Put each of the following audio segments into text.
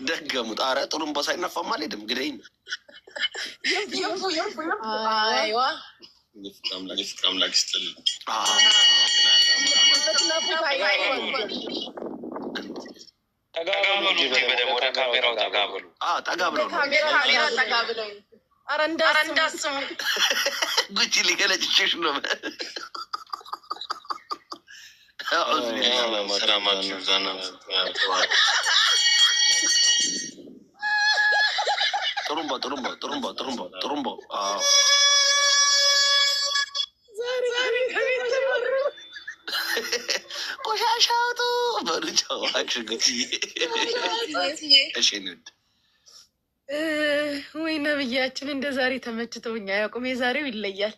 ደገሙት። ኧረ ጥሩምባ ሳይነፋም አልሄድም ግደኝ። አምላክ ይስጥልኝ። ጉቺ ሊገለጭሽ ነው። ሰላማችሁ ዛና ጥሩምባ ቆሻሻውጡ በሩጫዋች ጉቺ። እሺ ንድ ወይ ነብያችን እንደ ዛሬ ተመችተውኛ ያቁም። የዛሬው ይለያል።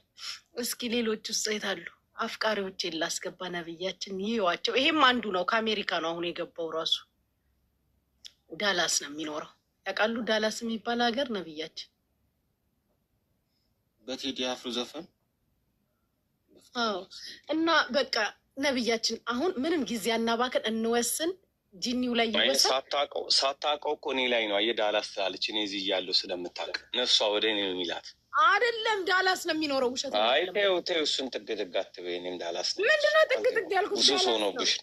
እስኪ ሌሎች ውስጥ የት አሉ? አፍቃሪዎች ላስገባ። ነብያችን ይዋቸው። ይሄም አንዱ ነው። ከአሜሪካ ነው አሁን የገባው። ራሱ ዳላስ ነው የሚኖረው። ያውቃሉ? ዳላስ የሚባል ሀገር ነብያችን በቴዲ አፍሮ ዘፈን። አዎ። እና በቃ ነብያችን አሁን ምንም ጊዜ አናባክን፣ እንወስን። ጂኒው ላይ ይወሰን። ሳታውቀው እኮ እኔ ላይ ነው የዳላስ ትላለች። እኔ እዚህ እያለሁ ስለምታውቅ ነፍሷ ወደ እኔ ነው የሚላት። አይደለም ዳላስ ነው የሚኖረው። ውሸት ነው። አይ ተይው እሱን ጥግ አትበይ። እኔም ዳላስ ምንድነው ጥግ ያልኩት? ብዙ ሰው ነው ብሽ።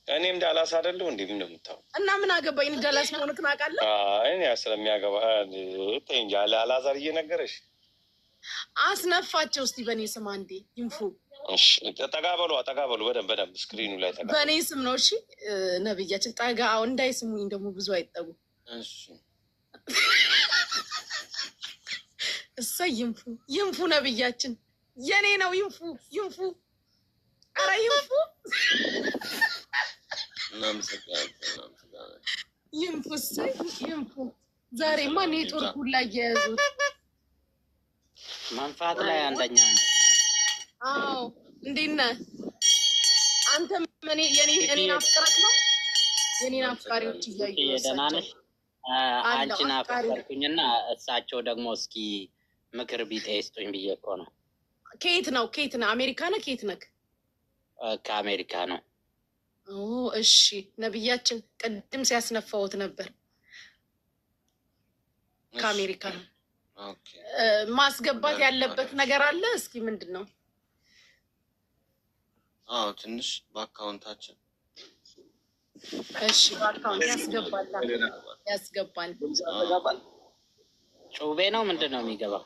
እኔም ዳላስ አይደለሁ እንዴ? ምን እንደምታው እና ምን አገባኝ? ዳላስ መሆንክን አውቃለሁ። እኔ ስለሚያገባ ተይ እንጂ አላዛር እየነገረሽ አስነፋቸው። እስቲ በእኔ ስም አንዴ ይንፉ። እሺ ጠጋ በሉ በደንብ ስክሪኑ ላይ ጠጋ። በእኔ ስም ነው። እሺ ነብያችን ጠጋ። እንዳይስሙኝ ደግሞ ብዙ አይጠጉ። እሺ እሰይ ይንፉ ነብያችን የኔ ነው። ይንፉ ኧረ ይንፉ እሰይ ይንፉ። ዛሬማ ኔትወርክ ሁላ እየያዙት መንፋት ላይ አንደኛ ነው። አዎ እንዴት ነህ አንተ? የኔን አፍቅረክ ነው። የኔን አፍቃሪዎች እያዩ ደህና ነሽ? አንቺን አፈቀርኩኝና እሳቸው ደግሞ እስኪ ምክር ቢጤ ይስጡኝ ብዬ እኮ ነው። ከየት ነው? አሜሪካ ነህ? ከየት ነህ? ከአሜሪካ ነው። እሺ ነብያችን ቅድም ሲያስነፋዎት ነበር። ከአሜሪካ ነው። ማስገባት ያለበት ነገር አለ። እስኪ ምንድን ነው? ትንሽ በአካውንታችን። እሺ በአካውንት ያስገባል። ጩቤ ነው ምንድን ነው የሚገባው?